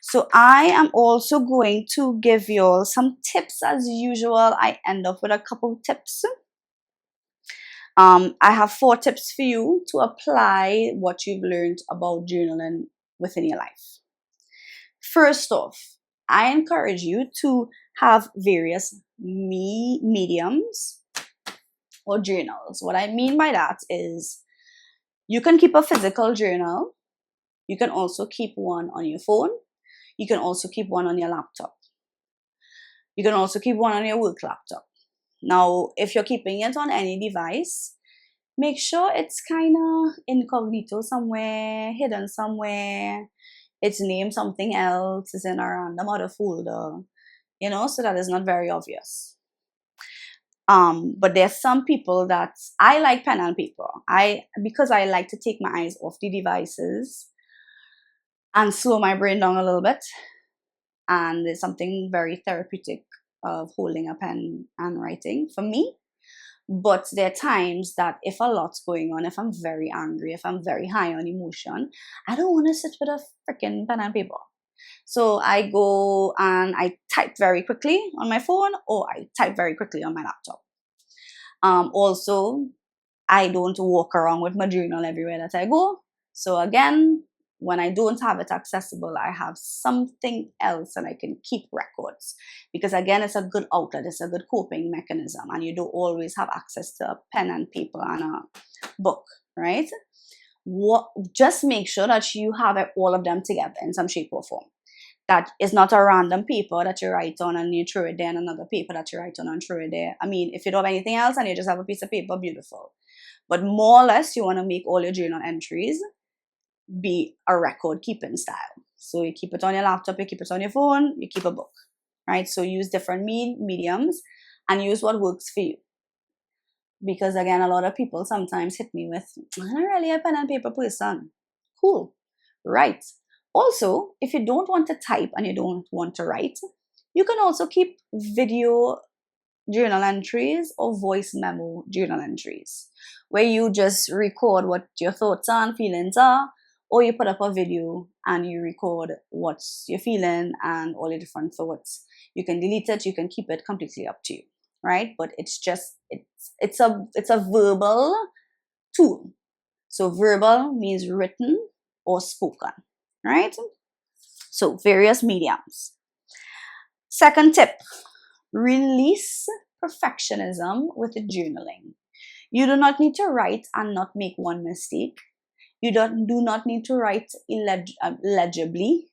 So I am also going to give you all some tips as usual. I end up with a couple tips. I have 4 tips for you to apply what you've learned about journaling within your life. First off, I encourage you to have various mediums or journals. What I mean by that is you can keep a physical journal. You can also keep one on your phone. You can also keep one on your laptop. You can also keep one on your work laptop. Now, if you're keeping it on any device, make sure it's kind of incognito somewhere, hidden somewhere. It's named something else, it's in a random other folder, so that it's not very obvious. But there's some people that I like pen and paper. Because I like to take my eyes off the devices and slow my brain down a little bit. And there's something very therapeutic of holding a pen and writing for me. But there are times that if a lot's going on, if I'm very angry, if I'm very high on emotion, I don't want to sit with a freaking pen and paper. So I go and I type very quickly on my phone, or I type very quickly on my laptop. Also, I don't walk around with my journal everywhere that I go. So again, when I don't have it accessible, I have something else and I can keep records. Because again, it's a good outlet, it's a good coping mechanism, and you don't always have access to a pen and paper and a book, right? Just make sure that you have all of them together in some shape or form. That is not a random paper that you write on and you throw it there, and another paper that you write on and throw it there. I mean, if you don't have anything else and you just have a piece of paper, beautiful. But more or less, you want to make all your journal entries be a record keeping style. So you keep it on your laptop, you keep it on your phone, you keep a book, right? So use different mediums and use what works for you. Because again, a lot of people sometimes hit me with, I'm not really a pen and paper person. Cool, right? Also, if you don't want to type and you don't want to write, you can also keep video journal entries or voice memo journal entries, where you just record what your thoughts are and feelings are, or you put up a video and you record what you're feeling and all the different thoughts. You can delete it, you can keep it, completely up to you, right? But it's a verbal tool. So verbal means written or spoken, right? So various mediums. Second tip, release perfectionism with journaling. You do not need to write and not make one mistake. You do not need to write legibly.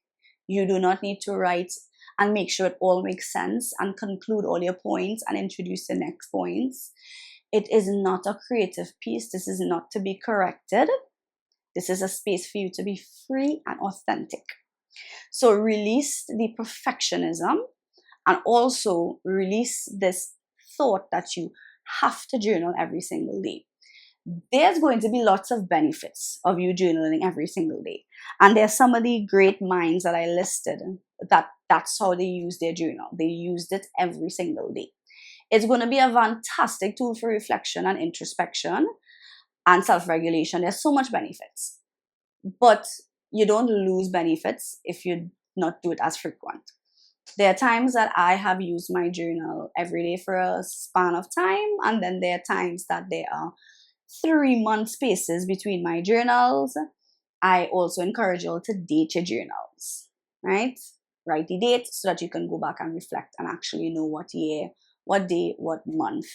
You do not need to write and make sure it all makes sense and conclude all your points and introduce the next points. It is not a creative piece. This is not to be corrected. This is a space for you to be free and authentic. So release the perfectionism and also release this thought that you have to journal every single day. There's going to be lots of benefits of you journaling every single day. And there's some of the great minds that I listed that's how they use their journal. They used it every single day. It's going to be a fantastic tool for reflection and introspection and self-regulation. There's so much benefits. But you don't lose benefits if you not do it as frequent. There are times that I have used my journal every day for a span of time, and then there are times that there are 3-month spaces between my journals. I also encourage you all to date your journals, right? Write the date so that you can go back and reflect and actually know what year, what day, what month.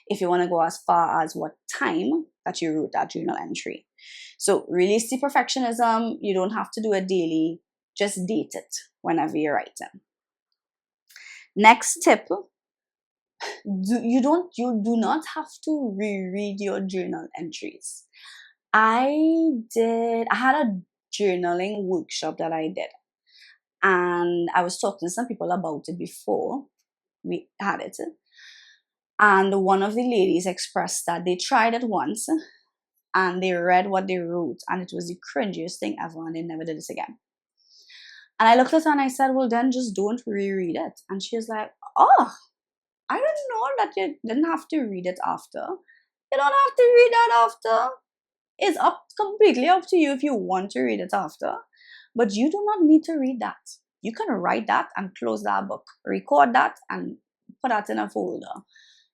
If you want to go as far as what time that you wrote that journal entry. So release the perfectionism. You don't have to do it daily. Just date it whenever you're writing. Next tip, you do not have to reread your journal entries. I had a journaling workshop that I did, and I was talking to some people about it before we had it, and one of the ladies expressed that they tried it once and they read what they wrote and it was the cringiest thing ever and they never did it again. And I looked at her and I said, well, then just don't reread it. And she was like, oh, I didn't know that you didn't have to read it after. You don't have to read that after. It's completely up to you if you want to read it after. But you do not need to read that. You can write that and close that book. Record that and put that in a folder.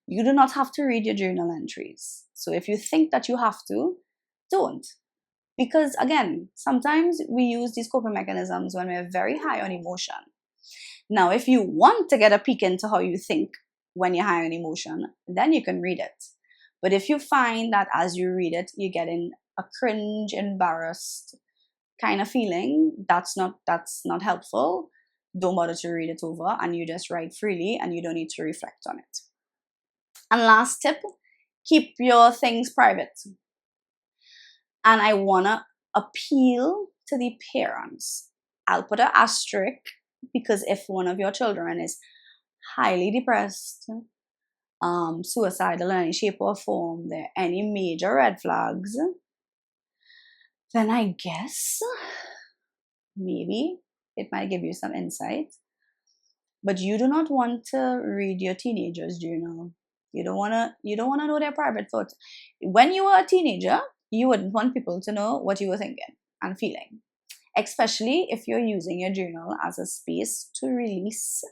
You do not have to read your journal entries. So if you think that you have to, don't. Because again, sometimes we use these coping mechanisms when we're very high on emotion. Now, if you want to get a peek into how you think when you're high on emotion, then you can read it. But if you find that as you read it, you're getting a cringe, embarrassed kind of feeling, that's not helpful. Don't bother to read it over, and you just write freely and you don't need to reflect on it. And last tip, keep your things private. And I want to appeal to the parents. I'll put an asterisk, because if one of your children is highly depressed, suicidal in any shape or form, there are any major red flags, then I guess maybe it might give you some insight. But you do not want to read your teenager's journal. You don't want to know their private thoughts. When you were a teenager, you wouldn't want people to know what you were thinking and feeling, especially if you're using your journal as a space to release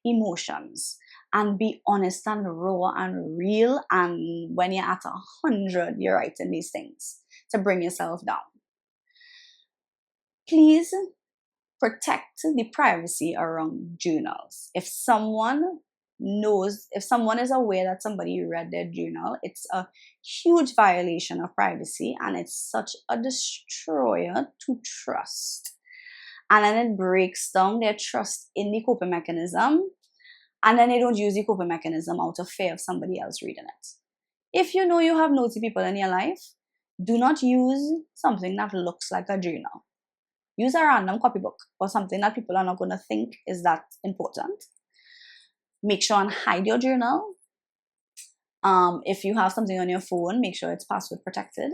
emotions and be honest and raw and real. And when you're at 100, you're writing these things to bring yourself down. Please protect the privacy around journals. If someone is aware that somebody read their journal, it's a huge violation of privacy, and it's such a destroyer to trust. And then it breaks down their trust in the coping mechanism, and then they don't use the coping mechanism out of fear of somebody else reading it. If you know you have nosy people in your life, do not use something that looks like a journal. Use a random copybook or something that people are not going to think is that important. Make sure and hide your journal. If you have something on your phone, make sure it's password protected.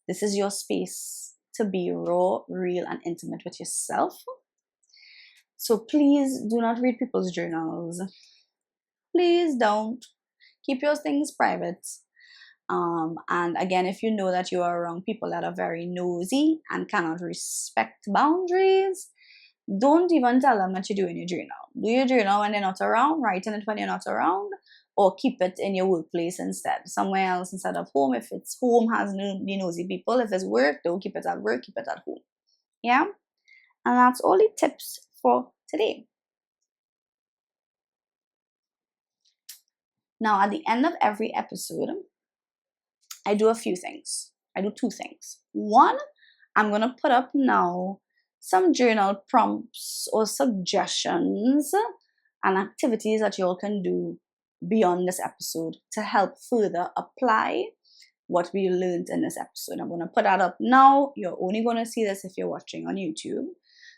This is your space to be raw, real, and intimate with yourself. So please do not read people's journals. Please don't. Keep your things private. And again, if you know that you are around people that are very nosy and cannot respect boundaries, don't even tell them that you do in your journal. Do your journal when they're not around, write in it when you're not around, or keep it in your workplace instead, somewhere else instead of home. If it's home, has the nosy people. If it's work, don't keep it at work, keep it at home. Yeah? And that's all the tips for today. Now, at the end of every episode, I do a few things. I do two things. One, I'm going to put up now some journal prompts or suggestions and activities that you all can do beyond this episode to help further apply what we learned in this episode. I'm going to put that up now. You're only going to see this if you're watching on YouTube.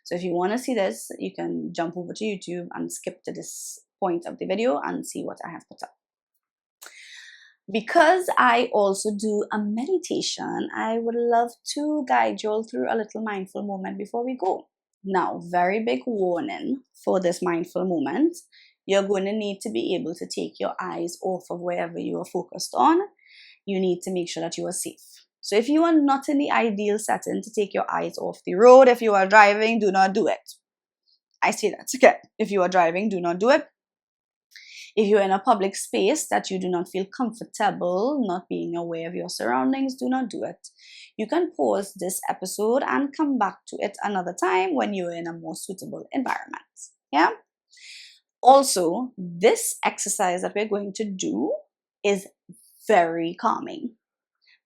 So if you want to see this, you can jump over to YouTube and skip to this point of the video and see what I have put up. Because I also do a meditation, I would love to guide you all through a little mindful moment before we go. Now, very big warning for this mindful moment. You're going to need to be able to take your eyes off of wherever you are focused on. You need to make sure that you are safe. So if you are not in the ideal setting to take your eyes off the road, if you are driving, do not do it. I say that again. If you are driving, do not do it. If you're in a public space that you do not feel comfortable, not being aware of your surroundings, do not do it. You can pause this episode and come back to it another time when you're in a more suitable environment. Yeah? Also, this exercise that we're going to do is very calming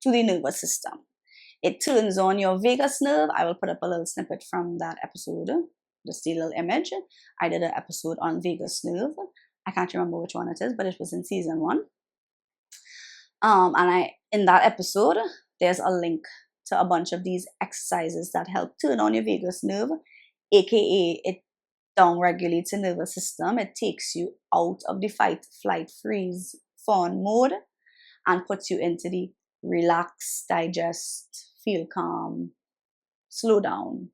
to the nervous system. It turns on your vagus nerve. I will put up a little snippet from that episode, just a little image. I did an episode on vagus nerve. I can't remember which one it is, but it was in season 1. In that episode, there's a link to a bunch of these exercises that help turn on your vagus nerve, aka it down-regulates your nervous system. It takes you out of the fight, flight, freeze, fawn mode and puts you into the relax, digest, feel calm, slow down,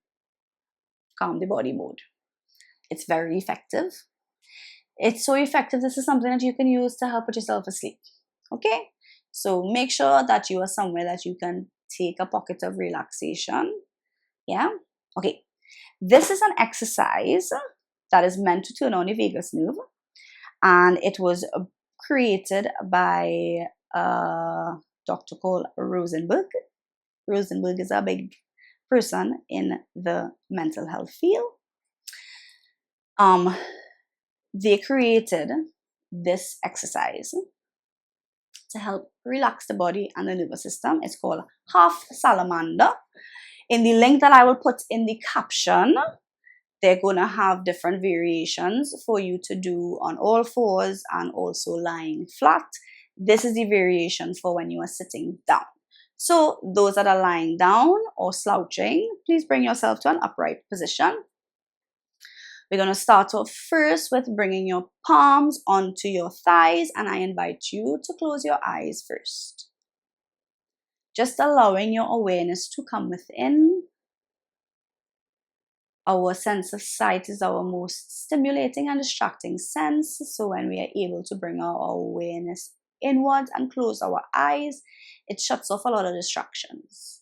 calm the body mode. It's very effective. It's so effective. This is something that you can use to help put yourself asleep. Okay? So make sure that you are somewhere that you can take a pocket of relaxation. Yeah? Okay. This is an exercise that is meant to turn on the vagus nerve. And it was created by a doctor called Rosenberg. Rosenberg is a big person in the mental health field. they created this exercise to help relax the body and the nervous system. It's called half salamander. In the link that I will put in the caption, they're going to have different variations for you to do on all fours and also lying flat. This is the variation for when you are sitting down. So those that are lying down or slouching, please bring yourself to an upright position. We're going to start off first with bringing your palms onto your thighs, and I invite you to close your eyes first. Just allowing your awareness to come within. Our sense of sight is our most stimulating and distracting sense. So when we are able to bring our awareness inwards and close our eyes, it shuts off a lot of distractions.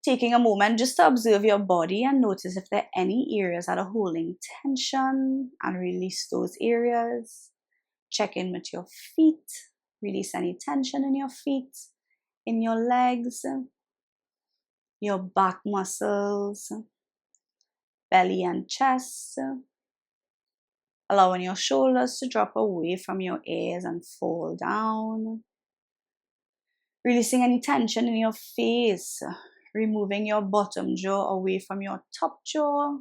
Taking a moment just to observe your body and notice if there are any areas that are holding tension and release those areas. Check in with your feet. Release any tension in your feet, in your legs, your back muscles, belly and chest. Allowing your shoulders to drop away from your ears and fall down. Releasing any tension in your face. Removing your bottom jaw away from your top jaw.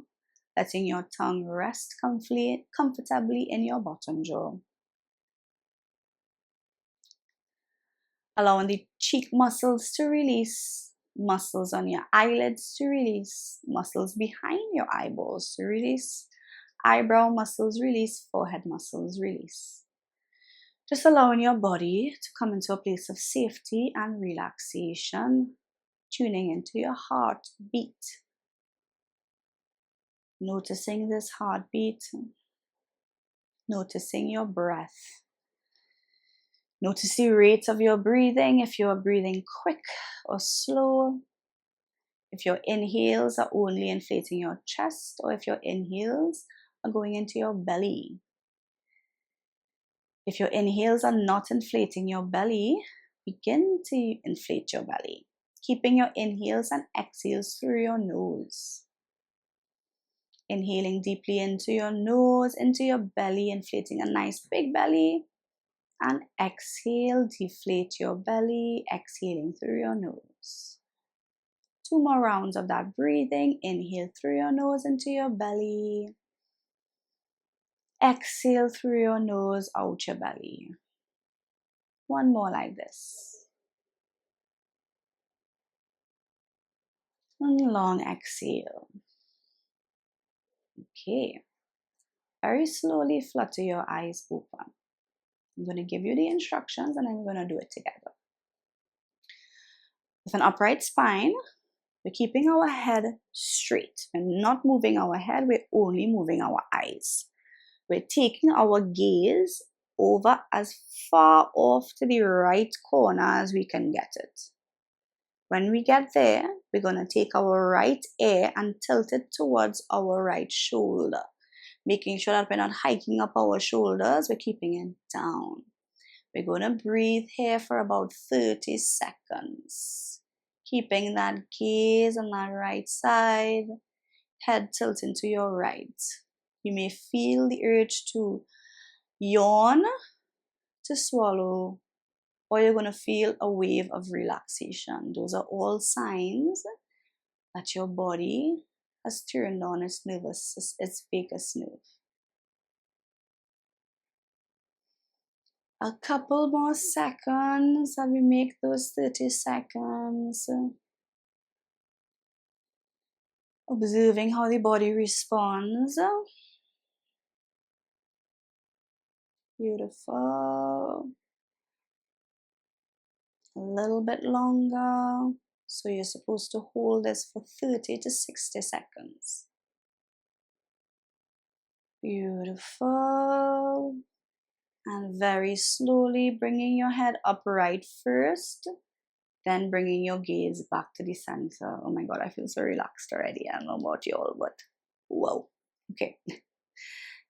Letting your tongue rest comfortably in your bottom jaw. Allowing the cheek muscles to release. Muscles on your eyelids to release. Muscles behind your eyeballs to release. Eyebrow muscles release. Forehead muscles release. Just allowing your body to come into a place of safety and relaxation. Tuning into your heartbeat. Noticing this heartbeat. Noticing your breath. Notice the rate of your breathing, if you are breathing quick or slow. If your inhales are only inflating your chest, or if your inhales are going into your belly. If your inhales are not inflating your belly, begin to inflate your belly. Keeping your inhales and exhales through your nose. Inhaling deeply into your nose, into your belly, inflating a nice big belly. And exhale, deflate your belly, exhaling through your nose. 2 more rounds of that breathing. Inhale through your nose into your belly. Exhale through your nose, out your belly. 1 more like this. And long exhale. Okay. Very slowly flutter your eyes open. I'm going to give you the instructions and then we're going to do it together. With an upright spine, we're keeping our head straight. We're not moving our head, we're only moving our eyes. We're taking our gaze over as far off to the right corner as we can get it. When we get there, we're going to take our right ear and tilt it towards our right shoulder. Making sure that we're not hiking up our shoulders, we're keeping it down. We're going to breathe here for about 30 seconds. Keeping that gaze on that right side, head tilting to your right. You may feel the urge to yawn, to swallow, or you're going to feel a wave of relaxation. Those are all signs that your body has turned on its vagus nerve. A couple more seconds and we make those 30 seconds. Observing how the body responds. Beautiful. A little bit longer. So you're supposed to hold this for 30 to 60 seconds. Beautiful. And very slowly bringing your head upright first. Then bringing your gaze back to the center. Oh my God, I feel so relaxed already. I don't know about you all, but whoa. Okay.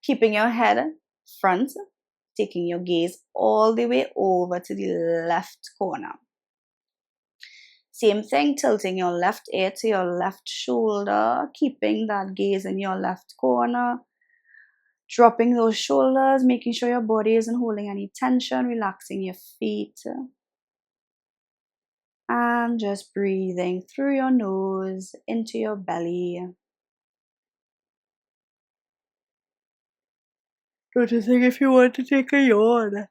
Keeping your head front. Taking your gaze all the way over to the left corner. Same thing, tilting your left ear to your left shoulder. Keeping that gaze in your left corner. Dropping those shoulders, making sure your body isn't holding any tension, relaxing your feet. And just breathing through your nose into your belly. Noticing if you want to take a yawn.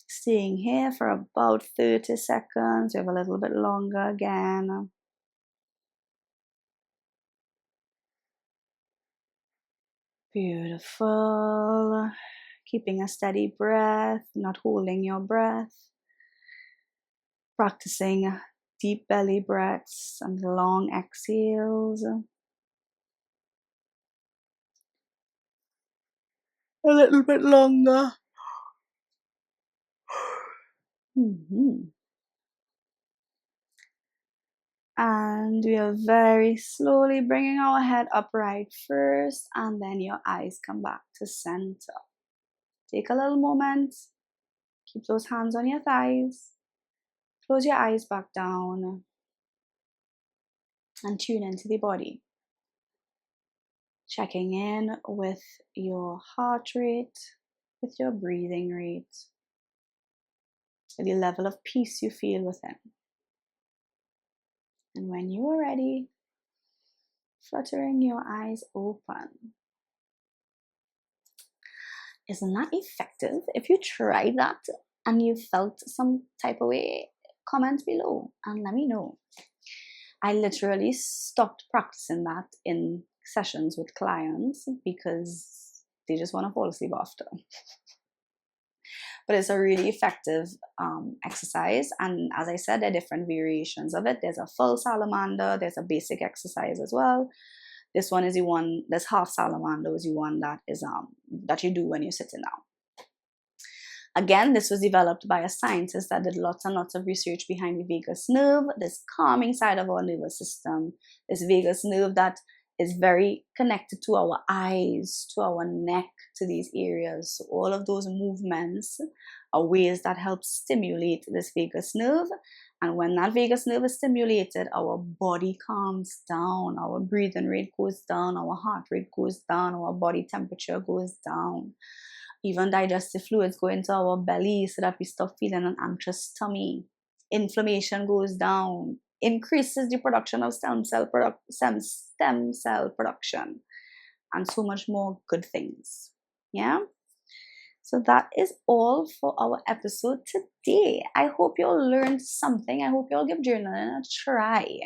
Staying here for about 30 seconds. We have a little bit longer again. Beautiful. Keeping a steady breath, not holding your breath. Practicing deep belly breaths and long exhales. A little bit longer. And we are very slowly bringing our head upright first, and then your eyes come back to center. Take a little moment. Keep those hands on your thighs. Close your eyes back down and tune into the body. Checking in with your heart rate, with your breathing rate, with the level of peace you feel within. And when you are ready, fluttering your eyes open. Isn't that effective? If you tried that and you felt some type of way, comment below and let me know. I literally stopped practicing that in sessions with clients because they just want to fall asleep after. But it's a really effective exercise, and as I said, there are different variations of it. There's a full salamander, there's a basic exercise as well. This one is the one, this half salamander is the one that is that you do when you're sitting down. Again, this was developed by a scientist that did lots and lots of research behind the vagus nerve, this calming side of our nervous system, this vagus nerve that is very connected to our eyes, to our neck, to these areas. So all of those movements are ways that help stimulate this vagus nerve. And when that vagus nerve is stimulated, our body calms down, our breathing rate goes down, our heart rate goes down, our body temperature goes down. Even digestive fluids go into our belly so that we stop feeling an anxious tummy. Inflammation goes down, increases the production of stem cell production, and so much more good things. Yeah? So that is all for our episode today. I hope you all learned something. I hope you all give journaling a try.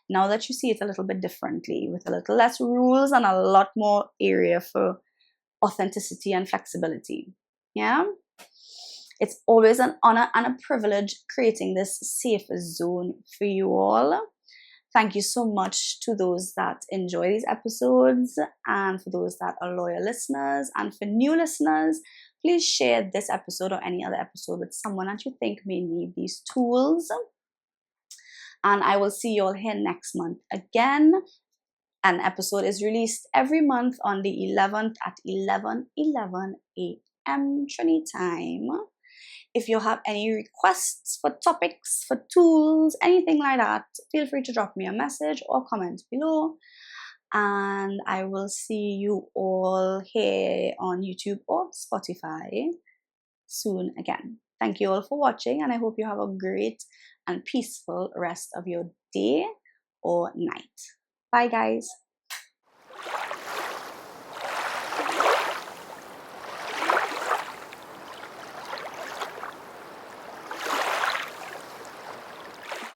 Now that you see it a little bit differently, with a little less rules and a lot more area for authenticity and flexibility. Yeah? It's always an honor and a privilege creating this safe zone for you all. Thank you so much to those that enjoy these episodes, and for those that are loyal listeners, and for new listeners, please share this episode or any other episode with someone that you think may need these tools. And I will see you all here next month again. An episode is released every month on the 11th at 11:11 a.m. Trini time. If you have any requests for topics, for tools, anything like that, feel free to drop me a message or comment below. And I will see you all here on YouTube or Spotify soon again. Thank you all for watching, and I hope you have a great and peaceful rest of your day or night. Bye, guys.